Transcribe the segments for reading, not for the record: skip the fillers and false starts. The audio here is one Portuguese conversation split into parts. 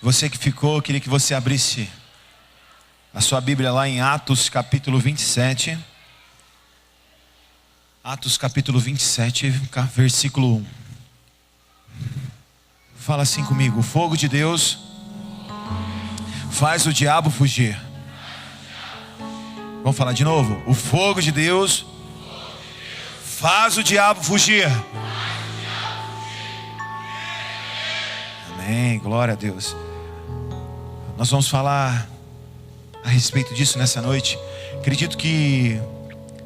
Você que ficou, eu queria que você abrisse a sua Bíblia lá em Atos capítulo 27. Atos capítulo 27, versículo 1. Fala assim comigo: o fogo de Deus faz o diabo fugir. Vamos falar de novo? O fogo de Deus faz o diabo fugir. Amém, glória a Deus. Nós vamos falar a respeito disso nessa noite. Acredito que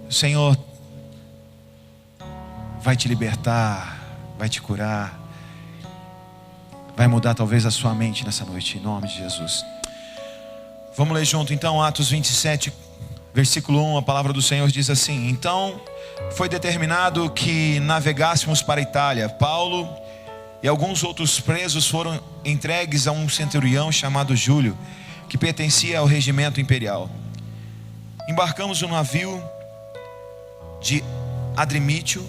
o Senhor vai te libertar, vai te curar, vai mudar talvez a sua mente nessa noite, em nome de Jesus. Vamos ler junto então Atos 27, versículo 1, a palavra do Senhor diz assim: então foi determinado que navegássemos para a Itália. Paulo e alguns outros presos foram entregues a um centurião chamado Júlio, que pertencia ao regimento imperial. Embarcamos no navio de Adrimítio,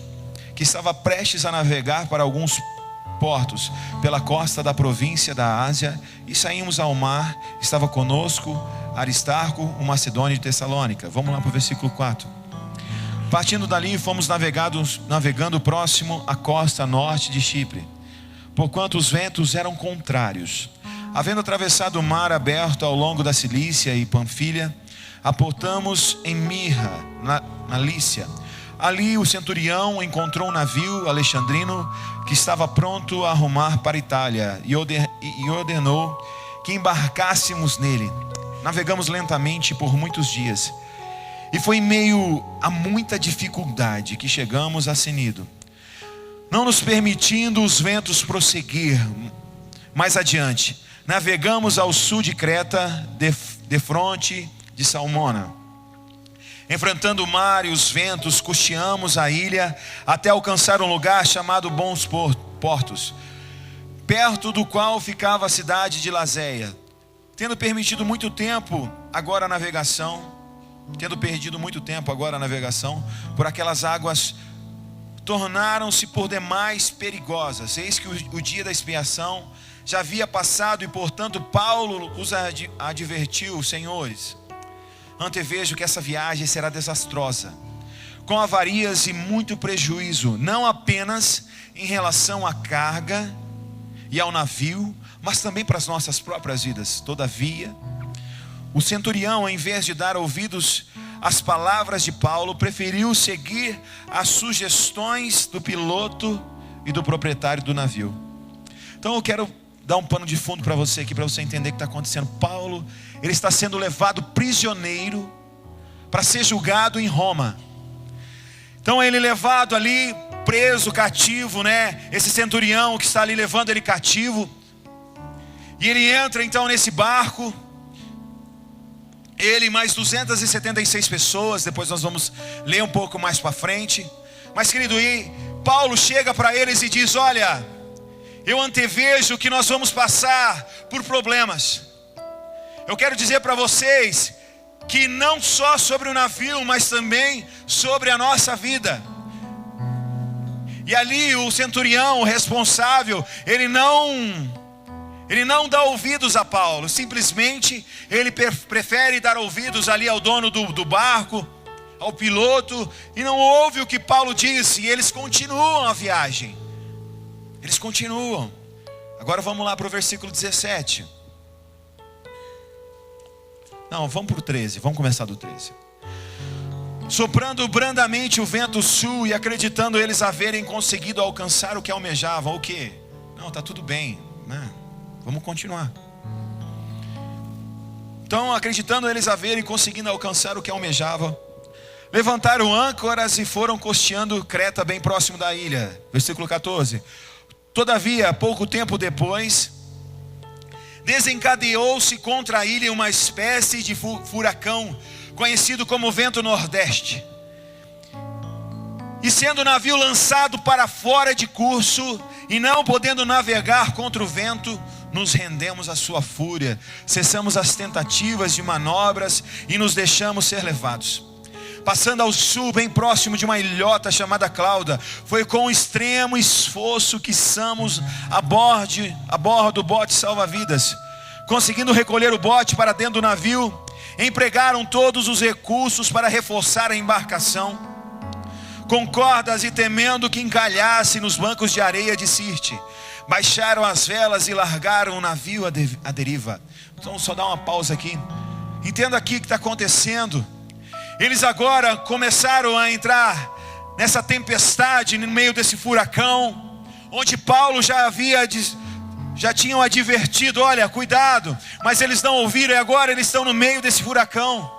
que estava prestes a navegar para alguns portos pela costa da província da Ásia, e saímos ao mar. Estava conosco Aristarco, o macedônio de Tessalônica. Vamos lá para o versículo 4. Partindo dali, fomos navegando próximo à costa norte de Chipre, porquanto os ventos eram contrários. Havendo atravessado o mar aberto ao longo da Cilícia e Panfilha, aportamos em Mirra, na Lícia. Ali o centurião encontrou um navio alexandrino que estava pronto a arrumar para a Itália, e ordenou que embarcássemos nele. Navegamos lentamente por muitos dias, e foi em meio a muita dificuldade que chegamos a Cnido, não nos permitindo os ventos prosseguir mais adiante. Navegamos ao sul de Creta, defronte de Salmona. Enfrentando o mar e os ventos, custeamos a ilha até alcançar um lugar chamado Bons Portos, perto do qual ficava a cidade de Lazéia. Tendo perdido muito tempo agora a navegação por aquelas águas, tornaram-se por demais perigosas. Eis que o dia da expiação já havia passado, e portanto Paulo os advertiu: senhores, antevejo que essa viagem será desastrosa, com avarias e muito prejuízo, não apenas em relação à carga e ao navio, mas também para as nossas próprias vidas. Todavia, o centurião, em vez de dar ouvidos às palavras de Paulo, preferiu seguir as sugestões do piloto e do proprietário do navio. Então eu quero dar um pano de fundo para você aqui, para você entender o que está acontecendo. Paulo, ele está sendo levado prisioneiro para ser julgado em Roma. Então ele é levado ali, preso, cativo, né? Esse centurião que está ali levando ele cativo. E ele entra então nesse barco, ele e mais 276 pessoas. Depois nós vamos ler um pouco mais para frente. Mas querido, e Paulo chega para eles e diz: olha, eu antevejo que nós vamos passar por problemas. Eu quero dizer para vocês que não só sobre o navio, mas também sobre a nossa vida. E ali o centurião, o responsável, ele não dá ouvidos a Paulo. Simplesmente ele prefere dar ouvidos ali ao dono do barco, ao piloto, e não ouve o que Paulo disse. E eles continuam a viagem. Eles continuam. Agora vamos lá para o versículo 17. Não, vamos para o 13. Vamos começar do 13. Soprando brandamente o vento sul, e acreditando eles haverem conseguido alcançar o que almejavam. O quê? Não, está tudo bem, né? Vamos continuar. Então, acreditando eles haverem conseguido alcançar o que almejavam, levantaram âncoras e foram costeando Creta, bem próximo da ilha. Versículo 14. Todavia, pouco tempo depois, desencadeou-se contra a ilha uma espécie de furacão, conhecido como vento nordeste. E sendo o navio lançado para fora de curso, e não podendo navegar contra o vento, nos rendemos à sua fúria, cessamos as tentativas de manobras e nos deixamos ser levados. Passando ao sul, bem próximo de uma ilhota chamada Clauda, foi com extremo esforço que içamos a bordo do bote salva-vidas, Conseguindo recolher o bote para dentro do navio, empregaram todos os recursos para reforçar a embarcação, com cordas, e temendo que encalhasse nos bancos de areia de Sirte, baixaram as velas e largaram o navio à deriva. Então só dar uma pausa aqui. Entenda aqui o que está acontecendo. Eles agora começaram a entrar nessa tempestade, no meio desse furacão, onde Paulo já tinham advertido: olha, cuidado. Mas eles não ouviram, e agora eles estão no meio desse furacão.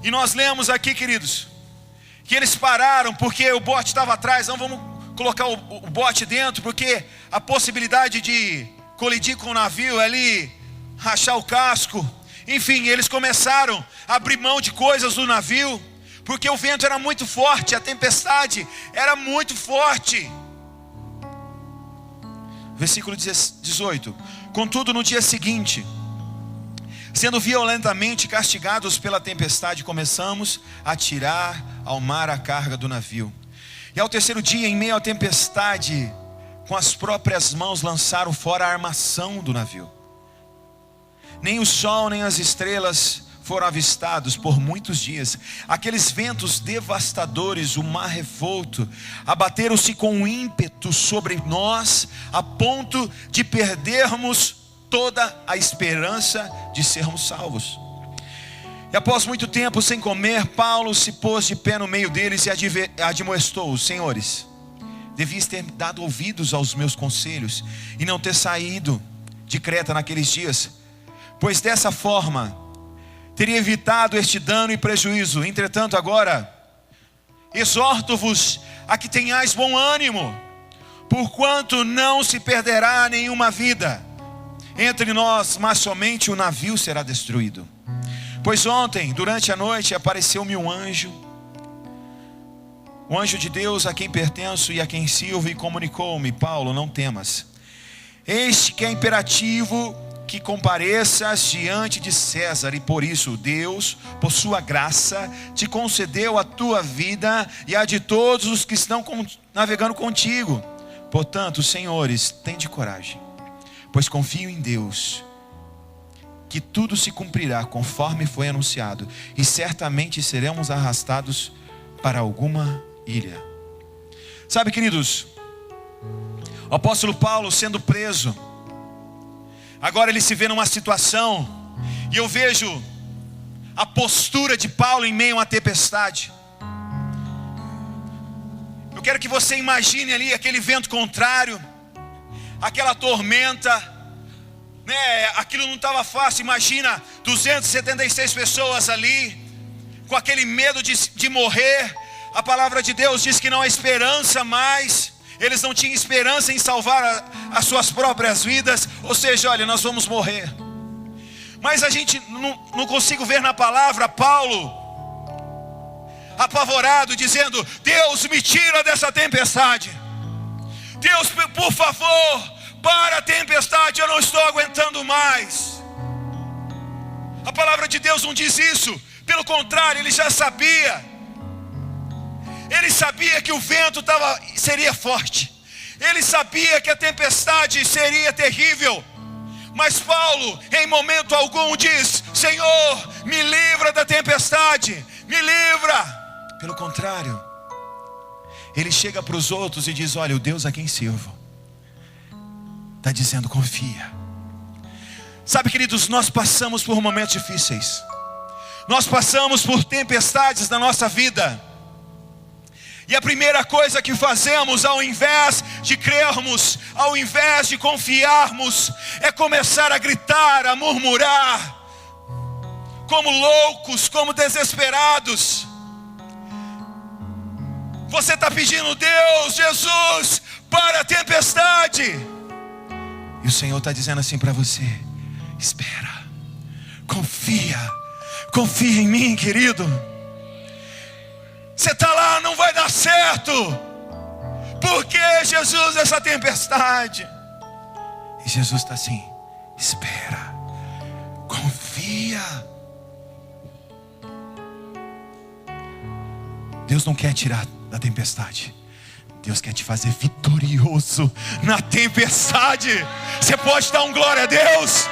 E nós lemos aqui, queridos, que eles pararam porque o bote estava atrás. Não vamos colocar o bote dentro, porque a possibilidade de colidir com o navio ali, rachar o casco. Enfim, eles começaram a abrir mão de coisas do navio, porque o vento era muito forte, a tempestade era muito forte. Versículo 18: contudo, no dia seguinte, sendo violentamente castigados pela tempestade, começamos a tirar ao mar a carga do navio. E ao terceiro dia, em meio à tempestade, com as próprias mãos lançaram fora a armação do navio. Nem o sol nem as estrelas foram avistados por muitos dias. Aqueles ventos devastadores, o mar revolto, abateram-se com ímpeto sobre nós, a ponto de perdermos toda a esperança de sermos salvos. E após muito tempo sem comer, Paulo se pôs de pé no meio deles e admoestou: senhores, devias ter dado ouvidos aos meus conselhos e não ter saído de Creta naqueles dias, pois dessa forma teria evitado este dano e prejuízo. Entretanto, agora exorto-vos a que tenhais bom ânimo, porquanto não se perderá nenhuma vida entre nós, mas somente o navio será destruído. Pois ontem, durante a noite, apareceu-me um anjo, o anjo de Deus, a quem pertenço e a quem sirvo, e comunicou-me: Paulo, não temas, eis que é imperativo que compareças diante de César, e por isso Deus, por sua graça, te concedeu a tua vida e a de todos os que estão navegando contigo. Portanto, senhores, tende coragem, pois confio em Deus, que tudo se cumprirá conforme foi anunciado, e certamente seremos arrastados para alguma ilha. Sabe, queridos, o apóstolo Paulo sendo preso, agora ele se vê numa situação, e eu vejo a postura de Paulo em meio a uma tempestade. Eu quero que você imagine ali aquele vento contrário, aquela tormenta, né? Aquilo não estava fácil. Imagina 276 pessoas ali, com aquele medo de morrer. A palavra de Deus diz que não há esperança mais. Eles não tinham esperança em salvar as suas próprias vidas. Ou seja, olha, nós vamos morrer. Mas a gente não consigo ver na palavra Paulo apavorado, dizendo: Deus, me tira dessa tempestade. Deus, por favor, para a tempestade, eu não estou aguentando mais. A palavra de Deus não diz isso. Pelo contrário, ele já sabia. Ele sabia que o vento seria forte. Ele sabia que a tempestade seria terrível. Mas Paulo, em momento algum, diz: Senhor, me livra da tempestade, me livra. Pelo contrário, ele chega para os outros e diz: olha, o Deus a quem sirvo está dizendo: confia. Sabe, queridos, nós passamos por momentos difíceis. Nós passamos por tempestades na nossa vida. E a primeira coisa que fazemos, ao invés de crermos, ao invés de confiarmos, é começar a gritar, a murmurar, como loucos, como desesperados. Você está pedindo: Deus, Jesus, para a tempestade. E o Senhor está dizendo assim para você: espera, confia em mim, querido. Você está lá, não vai dar certo. Por que, Jesus, essa tempestade? E Jesus está assim: espera, confia. Deus não quer tirar da tempestade. Deus quer te fazer vitorioso na tempestade. Você pode dar um glória a Deus?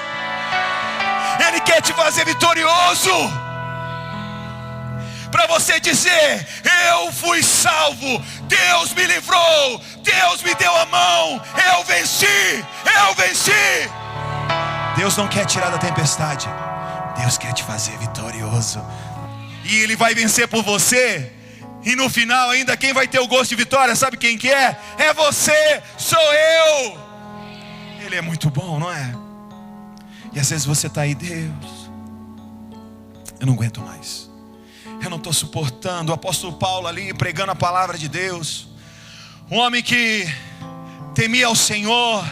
Ele quer te fazer vitorioso, para você dizer: eu fui salvo, Deus me livrou, Deus me deu a mão, eu venci. Deus não quer tirar da tempestade, Deus quer te fazer vitorioso. E Ele vai vencer por você. E no final ainda, quem vai ter o gosto de vitória, sabe quem que é? É você, sou eu. Ele é muito bom, não é? E às vezes você está aí: Deus, eu não aguento mais, eu não estou suportando. O apóstolo Paulo ali pregando a palavra de Deus, um homem que temia ao Senhor,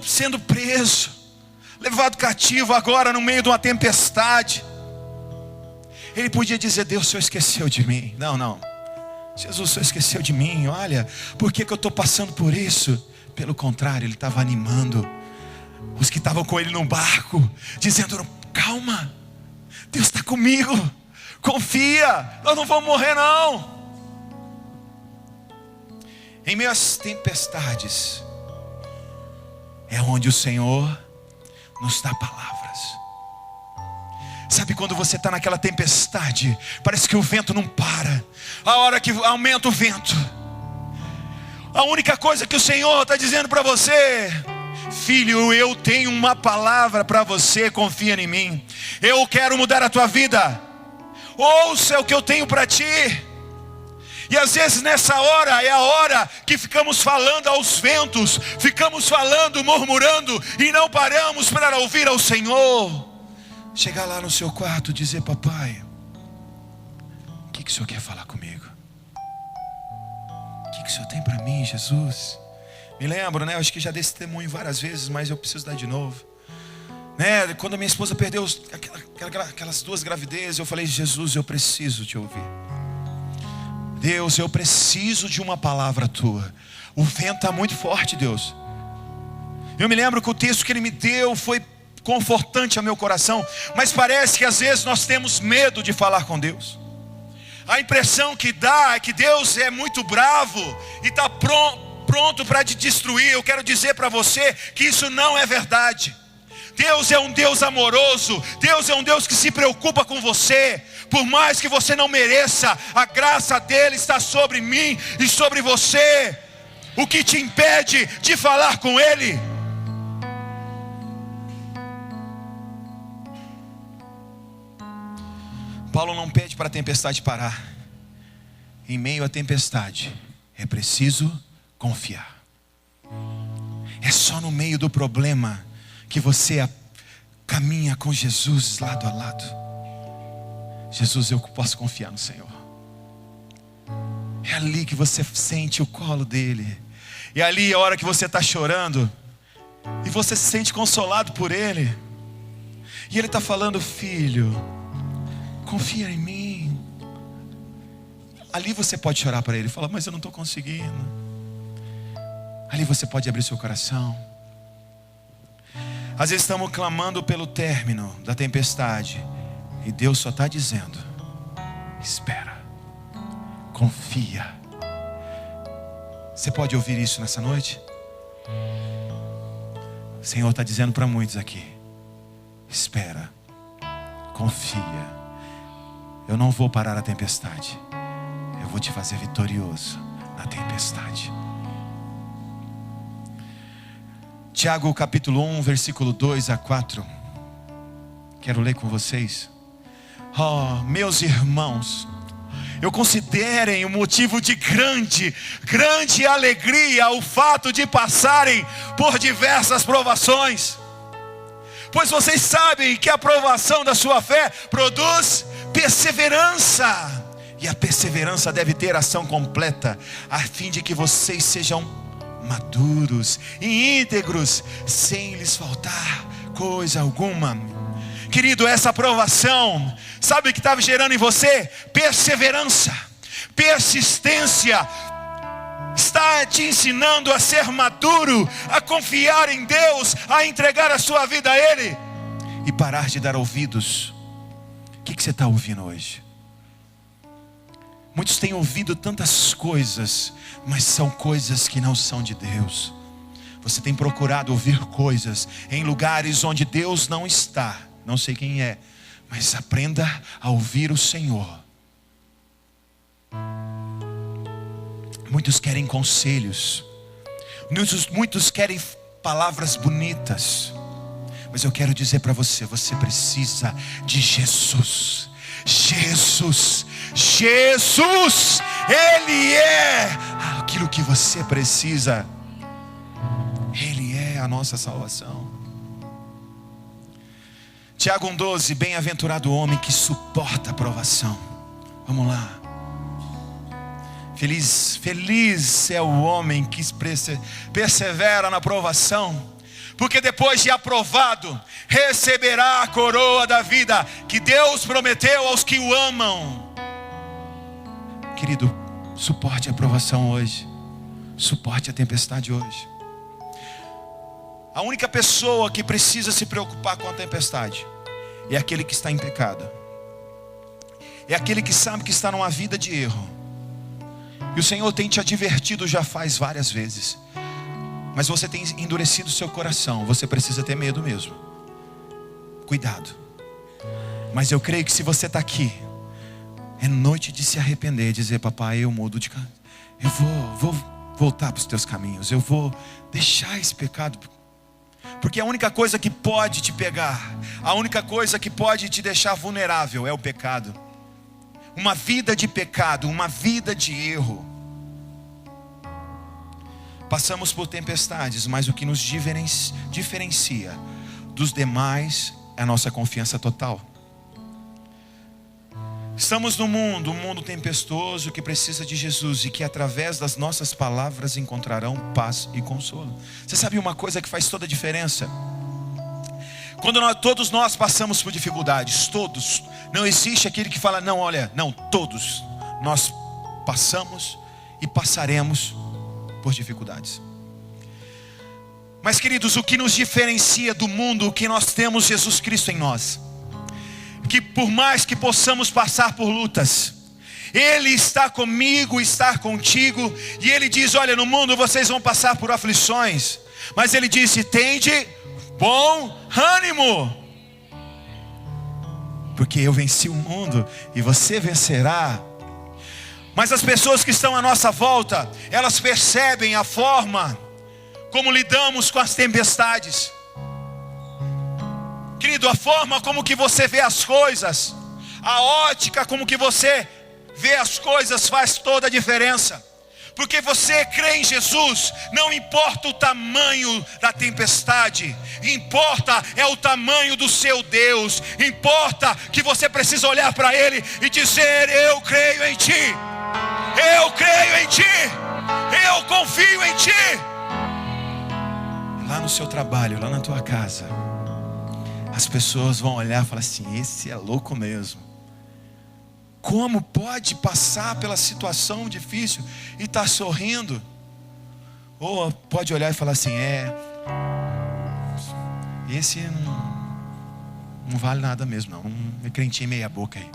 sendo preso, levado cativo agora no meio de uma tempestade. Ele podia dizer: Deus, o Senhor esqueceu de mim. Não, Jesus, o Senhor esqueceu de mim. Olha, por que eu estou passando por isso? Pelo contrário, ele estava animando os que estavam com ele no barco, dizendo: calma, Deus está comigo, confia, nós não vamos morrer não. Em meio às tempestades é onde o Senhor nos dá palavras. Sabe quando você está naquela tempestade, parece que o vento não para. A hora que aumenta o vento, a única coisa que o Senhor está dizendo para você: filho, eu tenho uma palavra para você, confia em mim. Eu quero mudar a tua vida. Ouça o que eu tenho para ti. E às vezes nessa hora é a hora que ficamos falando aos ventos, ficamos falando, murmurando, e não paramos para ouvir ao Senhor. Chegar lá no seu quarto e dizer: papai, o que o Senhor quer falar comigo? O que o Senhor tem para mim, Jesus? Me lembro, né? Eu acho que já dei esse testemunho várias vezes, mas eu preciso dar de novo, né? Quando a minha esposa perdeu aquelas 2 gravidezes, eu falei: Jesus, eu preciso te ouvir. Deus, eu preciso de uma palavra tua. O vento está muito forte, Deus. Eu me lembro que o texto que Ele me deu foi confortante ao meu coração, mas parece que às vezes nós temos medo de falar com Deus. A impressão que dá é que Deus é muito bravo e está pronto para te destruir. Eu quero dizer para você que isso não é verdade. Deus é um Deus amoroso, Deus é um Deus que se preocupa com você. Por mais que você não mereça, a graça dele está sobre mim e sobre você. O que te impede de falar com Ele? Paulo não pede para a tempestade parar. Em meio à tempestade é preciso confiar. É só no meio do problema que você caminha com Jesus lado a lado. Jesus, eu posso confiar no Senhor. É ali que você sente o colo dele. É ali a hora que você está chorando e você se sente consolado por Ele. E Ele está falando: filho, confia em mim. Ali você pode chorar para Ele e falar: mas eu não estou conseguindo. Ali você pode abrir seu coração. Às vezes estamos clamando pelo término da tempestade, e Deus só está dizendo: espera, confia. Você pode ouvir isso nessa noite? O Senhor está dizendo para muitos aqui: espera, confia. Eu não vou parar a tempestade, eu vou te fazer vitorioso na tempestade. Tiago capítulo 1, versículo 2 a 4. Quero ler com vocês. Oh, meus irmãos, eu considerem um motivo de grande alegria o fato de passarem por diversas provações, pois vocês sabem que a provação da sua fé produz perseverança, e a perseverança deve ter ação completa, a fim de que vocês sejam maduros e íntegros, sem lhes faltar coisa alguma. Querido, essa aprovação, sabe o que estava gerando em você? Perseverança, persistência. Está te ensinando a ser maduro, a confiar em Deus, a entregar a sua vida a Ele e parar de dar ouvidos. O que você está ouvindo hoje? Muitos têm ouvido tantas coisas, mas são coisas que não são de Deus. Você tem procurado ouvir coisas em lugares onde Deus não está. Não sei quem é, mas aprenda a ouvir o Senhor. Muitos querem conselhos, muitos querem palavras bonitas, mas eu quero dizer para você, você precisa de Jesus. Jesus, Ele é aquilo que você precisa. Ele é a nossa salvação. Tiago 1,12, bem-aventurado o homem que suporta a provação. Vamos lá. Feliz é o homem que persevera na provação, porque depois de aprovado, receberá a coroa da vida que Deus prometeu aos que o amam. Querido, suporte a provação hoje. Suporte a tempestade hoje. A única pessoa que precisa se preocupar com a tempestade é aquele que está em pecado. É aquele que sabe que está numa vida de erro. E o Senhor tem te advertido já faz várias vezes, mas você tem endurecido o seu coração. Você precisa ter medo mesmo. Cuidado. Mas eu creio que se você está aqui, é noite de se arrepender, dizer: papai, eu mudo de caminho. Eu vou voltar para os teus caminhos. Eu vou deixar esse pecado. Porque a única coisa que pode te pegar, a única coisa que pode te deixar vulnerável é o pecado. Uma vida de pecado, uma vida de erro. Passamos por tempestades, mas o que nos diferencia dos demais é a nossa confiança total. Estamos no mundo, um mundo tempestuoso que precisa de Jesus e que através das nossas palavras encontrarão paz e consolo. Você sabe uma coisa que faz toda a diferença? Quando todos nós passamos por dificuldades, todos, não existe aquele que fala: não, olha, não, todos nós passamos e passaremos por dificuldades. Mas queridos, o que nos diferencia do mundo, o que nós temos Jesus Cristo em nós, que por mais que possamos passar por lutas, Ele está comigo, está contigo, e Ele diz: olha, no mundo vocês vão passar por aflições, mas Ele disse: tende bom ânimo, porque eu venci o mundo e você vencerá. Mas as pessoas que estão à nossa volta, elas percebem a forma como lidamos com as tempestades. Querido, a forma como que você vê as coisas, a ótica como que você vê as coisas faz toda a diferença. Porque você crê em Jesus, não importa o tamanho da tempestade, importa é o tamanho do seu Deus. Importa que você precisa olhar para Ele e dizer: eu creio em Ti, eu creio em Ti, eu confio em Ti. Lá no seu trabalho, lá na tua casa, as pessoas vão olhar e falar assim: esse é louco mesmo. Como pode passar pela situação difícil e estar sorrindo? Ou pode olhar e falar assim: esse não vale nada mesmo não. É crentinho meia boca aí.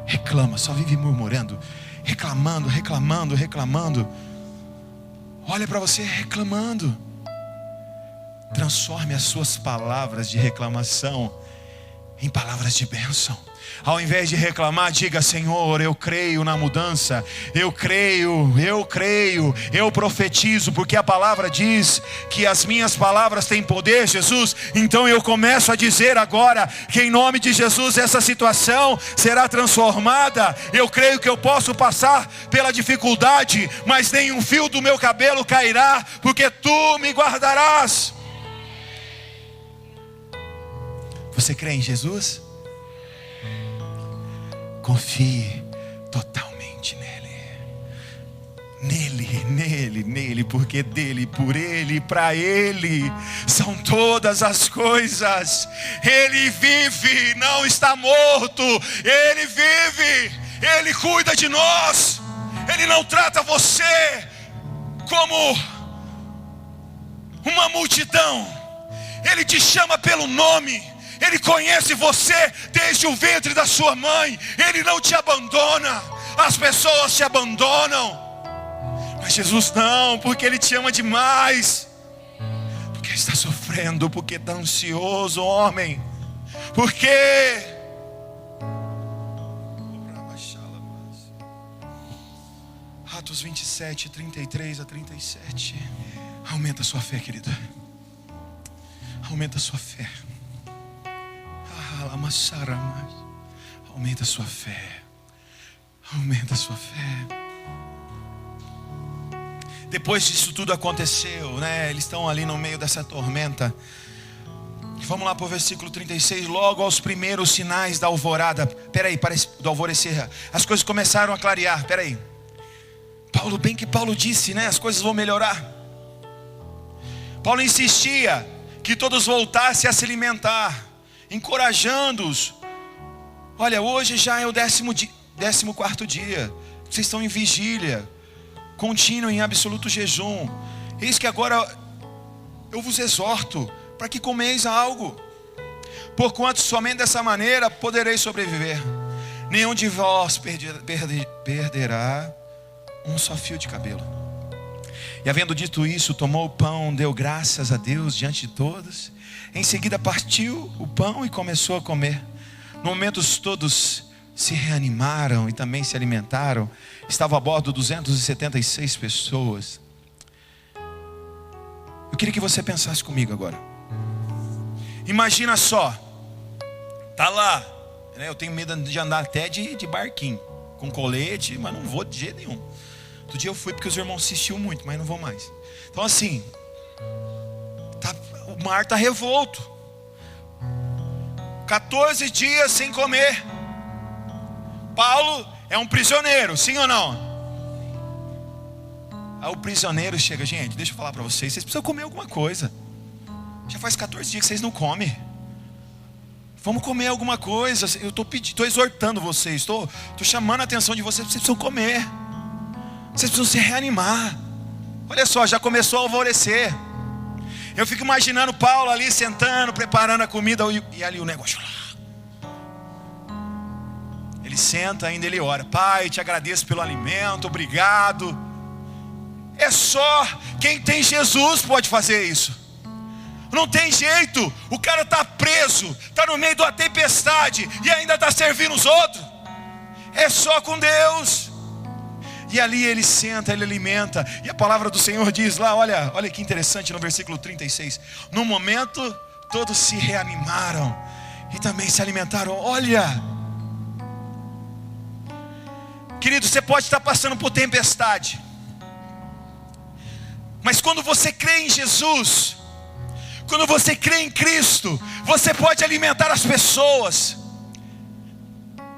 Reclama, só vive murmurando, reclamando. Olha para você reclamando. Transforme as suas palavras de reclamação em palavras de bênção. Ao invés de reclamar, diga: Senhor, eu creio na mudança, eu creio, eu profetizo, porque a palavra diz que as minhas palavras têm poder, Jesus. Então eu começo a dizer agora que em nome de Jesus essa situação será transformada. Eu creio que eu posso passar pela dificuldade, mas nenhum fio do meu cabelo cairá, porque Tu me guardarás. Você crê em Jesus? Confie totalmente nele, porque dele, por ele e para ele são todas as coisas. Ele vive, não está morto. Ele vive, Ele cuida de nós. Ele não trata você como uma multidão. Ele te chama pelo nome. Ele conhece você desde o ventre da sua mãe. Ele não te abandona. as pessoas te abandonam. Mas Jesus não, porque Ele te ama demais. Porque está sofrendo, porque está ansioso, homem. Porque Atos 27, 33 a 37. Aumenta a sua fé, querido. Aumenta a sua fé. Aumenta a sua fé. Aumenta a sua fé. Depois disso tudo aconteceu, né? Eles estão ali no meio dessa tormenta. Vamos lá para o versículo 36. Logo aos primeiros sinais da alvorada. Peraí, parece do alvorecer. As coisas começaram a clarear. Peraí. Bem que Paulo disse, né? As coisas vão melhorar. Paulo insistia que todos voltassem a se alimentar, encorajando-os. Olha, hoje já é o 14º dia. Vocês estão em vigília, contínuo em absoluto jejum. Eis que agora eu vos exorto para que comeis algo, porquanto somente dessa maneira podereis sobreviver. Nenhum de vós perderá um só fio de cabelo. E havendo dito isso, tomou o pão, deu graças a Deus diante de todos. Em seguida partiu o pão e começou a comer. No momento todos se reanimaram e também se alimentaram. Estava a bordo 276 pessoas. Eu queria que você pensasse comigo agora. Imagina só. Tá lá, né? Eu tenho medo de andar até de barquinho, com colete, mas não vou de jeito nenhum. Outro dia eu fui porque os irmãos insistiam muito, mas não vou mais. Então assim, o mar está revolto. 14 dias sem comer. Paulo é um prisioneiro, sim ou não? Aí o prisioneiro chega, gente, deixa eu falar para vocês precisam comer alguma coisa. Já faz 14 dias que vocês não comem. Vamos comer alguma coisa. Eu estou exortando vocês, estou chamando a atenção de vocês precisam comer. Vocês precisam se reanimar. Olha só, já começou a alvorecer. Eu fico imaginando Paulo ali sentando, preparando a comida, e ali o negócio lá. Ele senta ainda, ele ora: Pai, te agradeço pelo alimento, obrigado. É só quem tem Jesus pode fazer isso. Não tem jeito. O cara está preso, está no meio de uma tempestade e ainda está servindo os outros. É só com Deus. E ali ele senta, ele alimenta. E a palavra do Senhor diz lá, olha que interessante, no versículo 36. No momento todos se reanimaram e também se alimentaram. Olha, querido, você pode estar passando por tempestade, mas quando você crê em Jesus, quando você crê em Cristo, você pode alimentar as pessoas.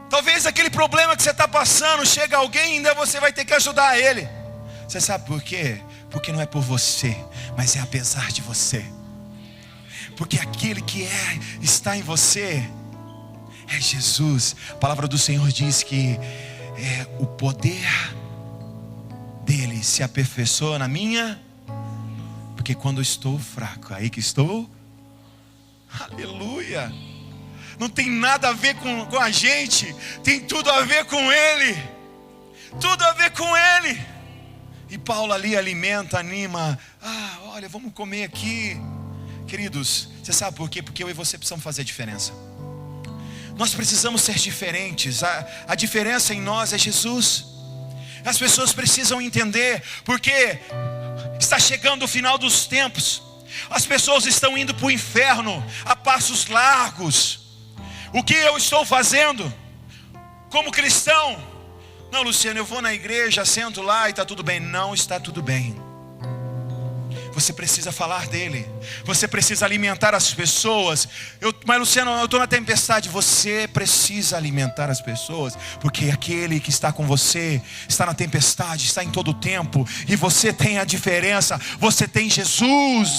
Talvez aquele problema que você está passando, chega alguém e ainda você vai ter que ajudar ele. Você sabe por quê? Porque não é por você, mas é apesar de você. Porque aquele que está em você é Jesus. A palavra do Senhor diz que o poder dele se aperfeiçoa na minha. Porque quando eu estou fraco, aí que estou. Aleluia. Não tem nada a ver com a gente, tem tudo a ver com Ele. Tudo a ver com Ele. E Paulo ali alimenta, anima. Olha, vamos comer aqui. Queridos, você sabe por quê? Porque eu e você precisamos fazer a diferença. Nós precisamos ser diferentes. A diferença em nós é Jesus. As pessoas precisam entender, porque está chegando o final dos tempos. As pessoas estão indo para o inferno a passos largos. O que eu estou fazendo como cristão? Não, Luciano, eu vou na igreja, sento lá e está tudo bem. Não está tudo bem. Você precisa falar dele. Você precisa alimentar as pessoas. Mas Luciano, eu estou na tempestade. Você precisa alimentar as pessoas, porque aquele que está com você está na tempestade, está em todo o tempo. E você tem a diferença. Você tem Jesus.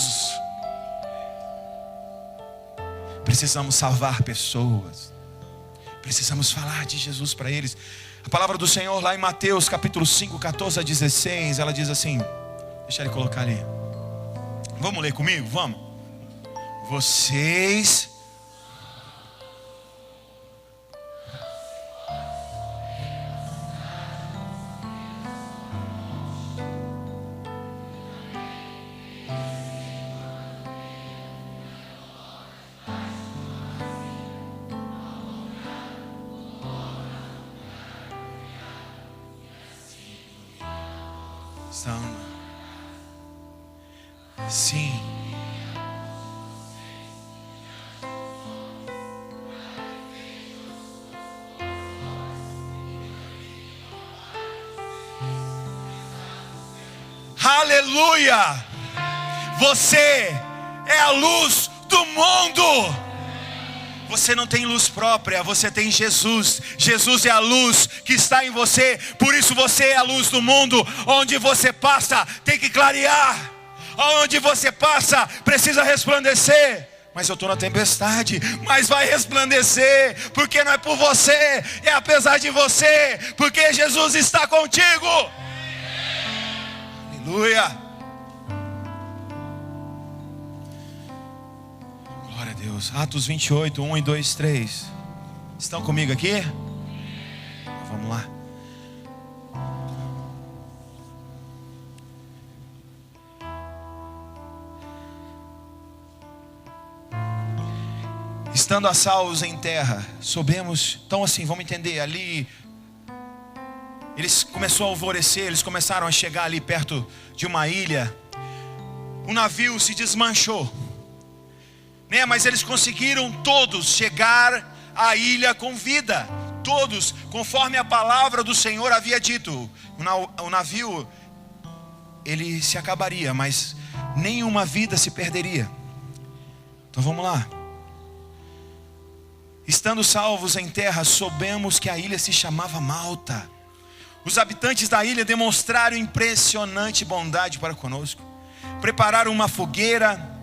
Precisamos salvar pessoas. Precisamos falar de Jesus para eles. A palavra do Senhor lá em Mateus capítulo 5, 14 a 16, ela diz assim, deixa ele colocar ali. Vamos ler comigo? Vamos. Vocês Sim. Aleluia! Você é a luz do mundo. Você não tem luz própria, você tem Jesus. Jesus é a luz que está em você. Por isso você é a luz do mundo. Onde você passa, tem que clarear. Onde você passa, precisa resplandecer. Mas eu estou na tempestade, mas vai resplandecer. Porque não é por você, é apesar de você. Porque Jesus está contigo. Aleluia. Glória a Deus. Atos 28, 1 e 2, 3. Estão comigo aqui? Vamos lá. Estando a salvos em terra, soubemos. Então assim, vamos entender ali. Eles começou a alvorecer, eles começaram a chegar ali perto de uma ilha. O navio se desmanchou, né? Mas eles conseguiram todos chegar à ilha com vida. Todos, conforme a palavra do Senhor havia dito. O navio, ele se acabaria, mas nenhuma vida se perderia. Então vamos lá. Estando salvos em terra, soubemos que a ilha se chamava Malta. Os habitantes da ilha demonstraram impressionante bondade para conosco. Prepararam uma fogueira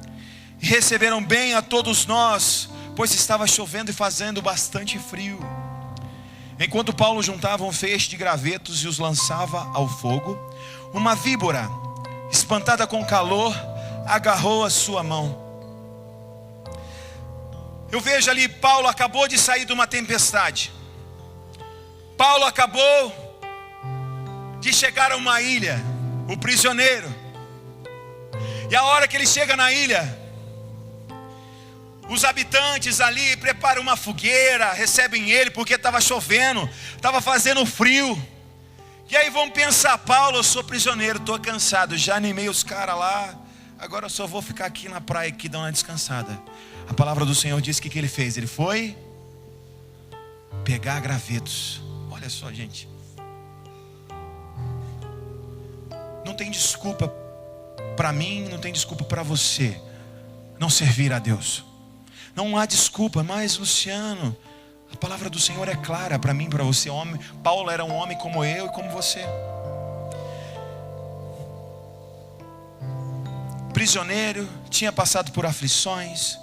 e receberam bem a todos nós, pois estava chovendo e fazendo bastante frio. Enquanto Paulo juntava um feixe de gravetos e os lançava ao fogo, uma víbora, espantada com o calor, agarrou a sua mão. Eu vejo ali, Paulo acabou de sair de uma tempestade. Paulo acabou de chegar a uma ilha, o prisioneiro. E a hora que ele chega na ilha, os habitantes ali preparam uma fogueira, recebem ele porque estava chovendo, estava fazendo frio. E aí vão pensar, Paulo, eu sou prisioneiro, estou cansado, já animei os caras lá, agora eu só vou ficar aqui na praia aqui, dar uma descansada. A palavra do Senhor diz que ele fez? Ele foi pegar gravetos. Olha só, gente. Não tem desculpa para mim, não tem desculpa para você não servir a Deus. Não há desculpa, mas Luciano, a palavra do Senhor é clara para mim, para você, homem. Paulo era um homem como eu e como você. Prisioneiro, tinha passado por aflições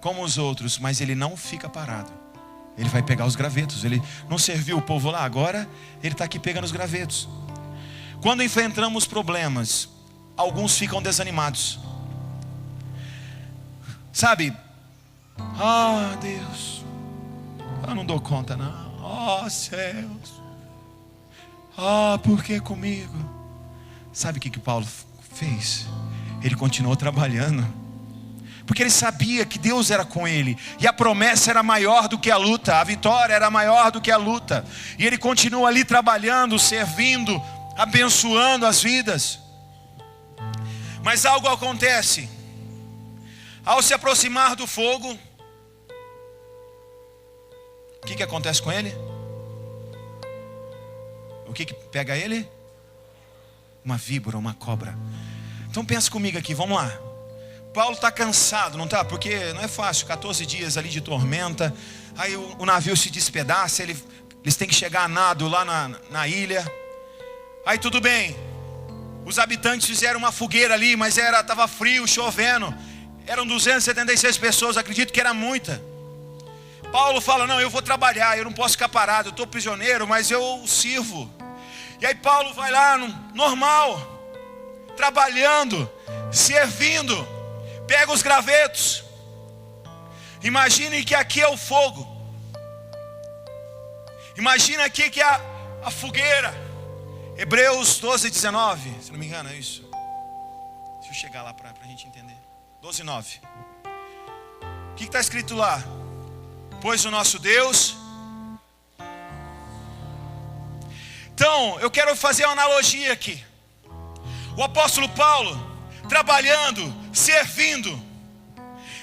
como os outros, mas ele não fica parado. Ele vai pegar os gravetos. Ele não serviu o povo lá, agora ele está aqui pegando os gravetos. Quando enfrentamos problemas, alguns ficam desanimados. Sabe? Ah, Deus, eu não dou conta não. Oh, céus. Ah, por que comigo? Sabe o que Paulo fez? Ele continuou trabalhando. Porque ele sabia que Deus era com ele. E a promessa era maior do que a luta. A vitória era maior do que a luta. E ele continua ali trabalhando, servindo, abençoando as vidas. Mas algo acontece. Ao se aproximar do fogo, o que acontece com ele? O que pega ele? Uma víbora, uma cobra. Então pensa comigo aqui, vamos lá. Paulo está cansado, não está? Porque não é fácil, 14 dias ali de tormenta. Aí o navio se despedaça, eles têm que chegar a nado lá na ilha. Aí tudo bem, os habitantes fizeram uma fogueira ali, mas estava frio, chovendo. Eram 276 pessoas, acredito que era muita. Paulo fala, não, eu vou trabalhar, eu não posso ficar parado, eu estou prisioneiro, mas eu sirvo. E aí Paulo vai lá, normal, trabalhando, servindo, pega os gravetos. Imagine que aqui é o fogo. Imagina aqui que é a fogueira. Hebreus 12, 19, se não me engano é isso. Deixa eu chegar lá para a gente entender. 12, 9. O que está escrito lá? Pois o nosso Deus. Então, eu quero fazer uma analogia aqui. O apóstolo Paulo trabalhando, servindo.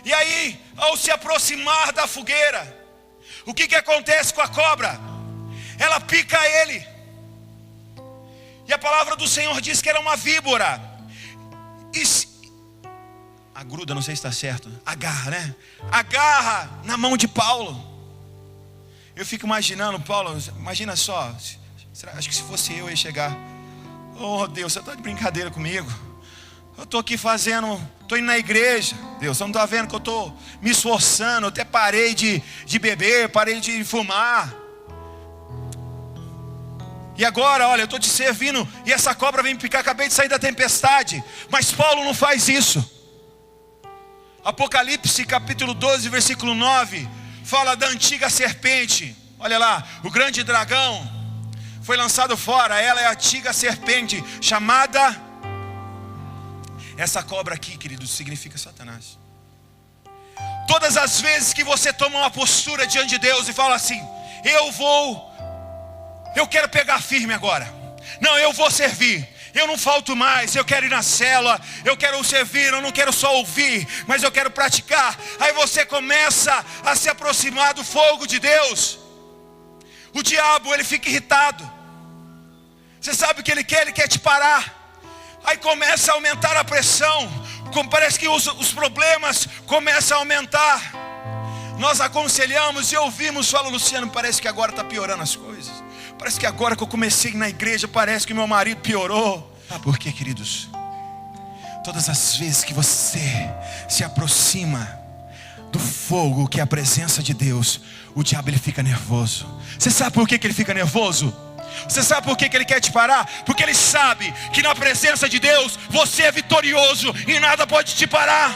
E aí, ao se aproximar da fogueira, o que acontece com a cobra? Ela pica ele. E a palavra do Senhor diz que era uma víbora. Agruda, não sei se está certo. Agarra, né? Agarra na mão de Paulo. Eu fico imaginando, Paulo, imagina só. Acho que se fosse eu ia chegar. Oh Deus, você está de brincadeira comigo? Eu estou aqui estou indo na igreja. Deus, você não está vendo que eu estou me esforçando. Eu até parei de beber, parei de fumar. E agora, olha, eu estou te servindo e essa cobra vem me picar, acabei de sair da tempestade. Mas Paulo não faz isso. Apocalipse capítulo 12, versículo 9, fala da antiga serpente. Olha lá, o grande dragão foi lançado fora. Ela é a antiga serpente, chamada... Essa cobra aqui, queridos, significa Satanás. Todas as vezes que você toma uma postura diante de Deus e fala assim: eu quero pegar firme agora. Não, eu vou servir. Eu não falto mais, eu quero ir na célula, eu quero servir, eu não quero só ouvir, mas eu quero praticar. Aí você começa a se aproximar do fogo de Deus. O diabo, ele fica irritado. Você sabe o que ele quer? Ele quer te parar. Aí começa a aumentar a pressão. Parece que os problemas começam a aumentar. Nós aconselhamos e ouvimos, fala Luciano, parece que agora está piorando as coisas. Parece que agora que eu comecei na igreja, parece que meu marido piorou. Sabe por quê, queridos? Todas as vezes que você se aproxima do fogo, que é a presença de Deus, o diabo ele fica nervoso. Você sabe por que ele fica nervoso? Você sabe por que ele quer te parar? Porque ele sabe que na presença de Deus você é vitorioso e nada pode te parar.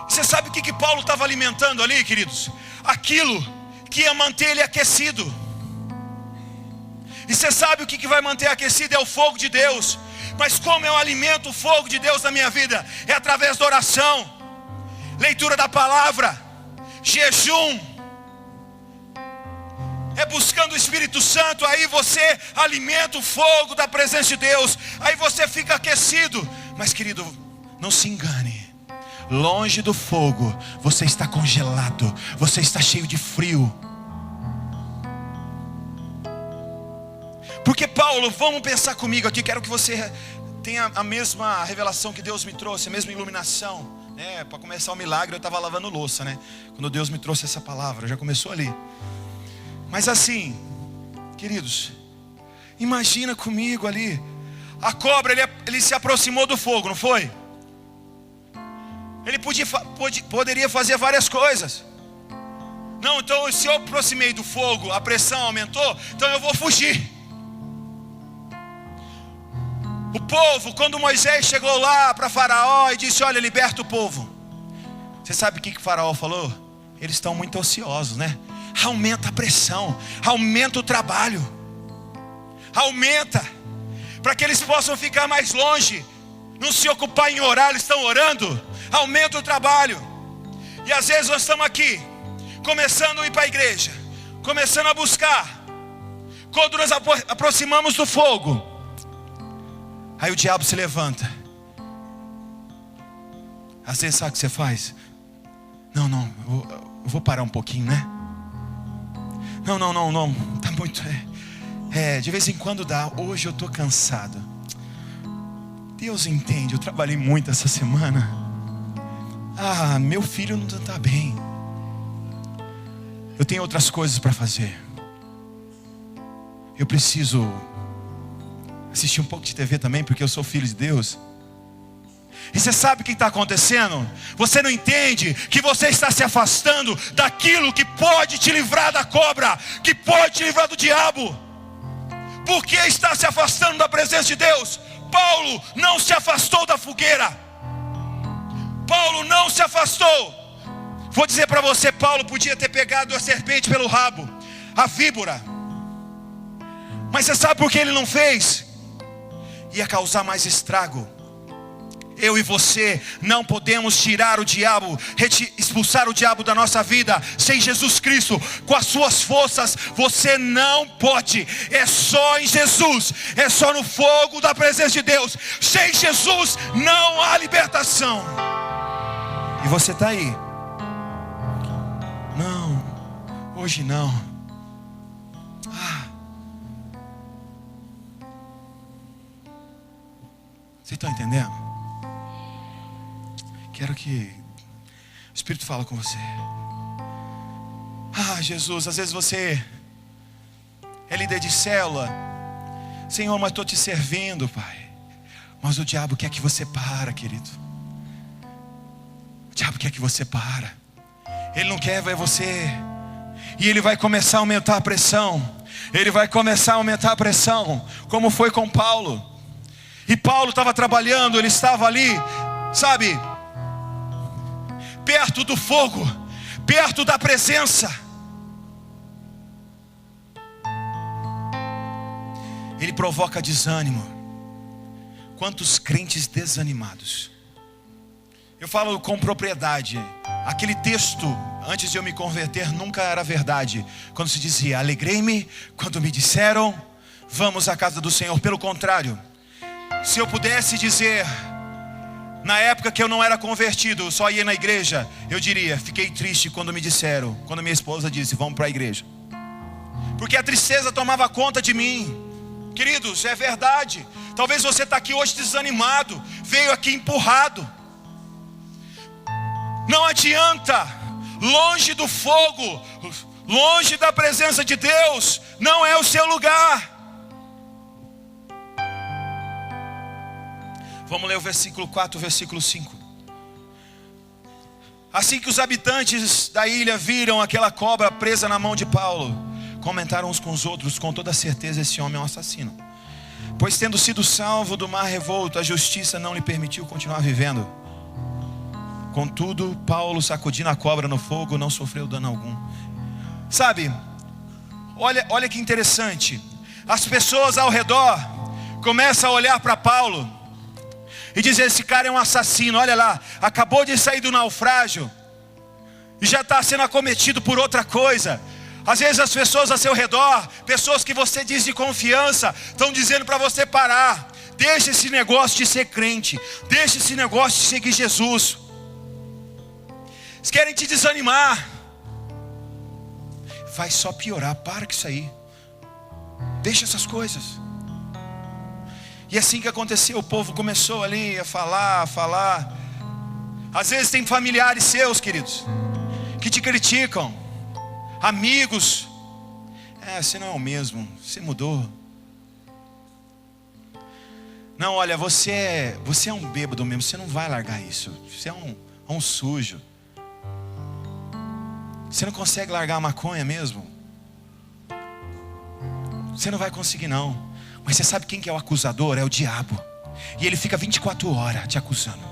Você sabe o que Paulo estava alimentando ali, queridos? Aquilo que ia manter ele aquecido. E você sabe o que vai manter aquecido? É o fogo de Deus. Mas como eu alimento o fogo de Deus na minha vida? É através da oração, leitura da palavra, jejum, é buscando o Espírito Santo. Aí você alimenta o fogo da presença de Deus. Aí você fica aquecido. Mas querido, não se engane. Longe do fogo, você está congelado. Você está cheio de frio. Porque Paulo, vamos pensar comigo aqui. Quero que você tenha a mesma revelação que Deus me trouxe, a mesma iluminação. Para começar o milagre eu estava lavando louça, né? Quando Deus me trouxe essa palavra, já começou ali. Mas assim, queridos, imagina comigo ali. A cobra, ele se aproximou do fogo, não foi? Ele poderia fazer várias coisas. Não, então se eu aproximei do fogo, a pressão aumentou, então eu vou fugir. O povo, quando Moisés chegou lá para Faraó e disse: olha, liberta o povo. Você sabe o que Faraó falou? Eles estão muito ociosos, né? Aumenta a pressão, aumenta o trabalho, aumenta, para que eles possam ficar mais longe, não se ocupar em orar, eles estão orando, aumenta o trabalho. E às vezes nós estamos aqui, começando a ir para a igreja, começando a buscar, quando nós aproximamos do fogo, aí o diabo se levanta. Às vezes sabe o que você faz? Não, eu vou parar um pouquinho, né? Não, tá muito... de vez em quando dá. Hoje eu estou cansado. Deus entende, eu trabalhei muito essa semana. Meu filho não está bem. Eu tenho outras coisas para fazer. Eu preciso assistir um pouco de TV também, porque eu sou filho de Deus. E você sabe o que está acontecendo? Você não entende que você está se afastando daquilo que pode te livrar da cobra, que pode te livrar do diabo. Por que está se afastando da presença de Deus? Paulo não se afastou da fogueira. Paulo não se afastou. Vou dizer para você, Paulo podia ter pegado a serpente pelo rabo, a víbora. Mas você sabe por que ele não fez? Ia causar mais estrago. eu e você não podemos tirar o diabo, expulsar o diabo da nossa vida sem Jesus Cristo. Com as suas forças você não pode. É só em Jesus, é só no fogo da presença de Deus. Sem Jesus não há libertação. E você está aí: não, hoje não. Vocês estão entendendo? Quero que o Espírito fale com você. Jesus, às vezes você é líder de célula. Senhor, mas estou te servindo, Pai. Mas o diabo quer que você para, querido. O diabo quer que você para. Ele não quer ver você. E ele vai começar a aumentar a pressão. Ele vai começar a aumentar a pressão, como foi com Paulo. E Paulo estava trabalhando, ele estava ali, sabe, perto do fogo, perto da presença. Ele provoca desânimo. Quantos crentes desanimados. Eu falo com propriedade. Aquele texto, antes de eu me converter, nunca era verdade. Quando se dizia: alegrei-me quando me disseram, vamos à casa do Senhor. Pelo contrário, se eu pudesse dizer, na época que eu não era convertido, só ia na igreja, eu diria: fiquei triste quando me disseram, quando minha esposa disse, vamos para a igreja. Porque a tristeza tomava conta de mim. Queridos, é verdade. Talvez você está aqui hoje desanimado, veio aqui empurrado. Não adianta, longe do fogo, longe da presença de Deus, não é o seu lugar. Vamos ler o versículo 4, versículo 5. Assim que os habitantes da ilha viram aquela cobra presa na mão de Paulo, comentaram uns com os outros: com toda certeza esse homem é um assassino, pois tendo sido salvo do mar revolto, a justiça não lhe permitiu continuar vivendo. Contudo, Paulo, sacudindo a cobra no fogo, não sofreu dano algum. Sabe, olha que interessante. As pessoas ao redor começam a olhar para Paulo e dizer: esse cara é um assassino, olha lá, acabou de sair do naufrágio e já está sendo acometido por outra coisa. Às vezes as pessoas ao seu redor, pessoas que você diz de confiança, estão dizendo para você parar. Deixa esse negócio de ser crente, deixa esse negócio de seguir Jesus. Eles querem te desanimar. Vai só piorar, para com isso aí. Deixa essas coisas. E assim que aconteceu, o povo começou ali a falar. Às vezes tem familiares seus, queridos, que te criticam. Amigos: você não é o mesmo, você mudou. Não, olha, você é um bêbado mesmo, você não vai largar isso. Você é um sujo. Você não consegue largar a maconha mesmo. Você não vai conseguir não. Mas você sabe quem que é o acusador? É o diabo. E ele fica 24 horas te acusando,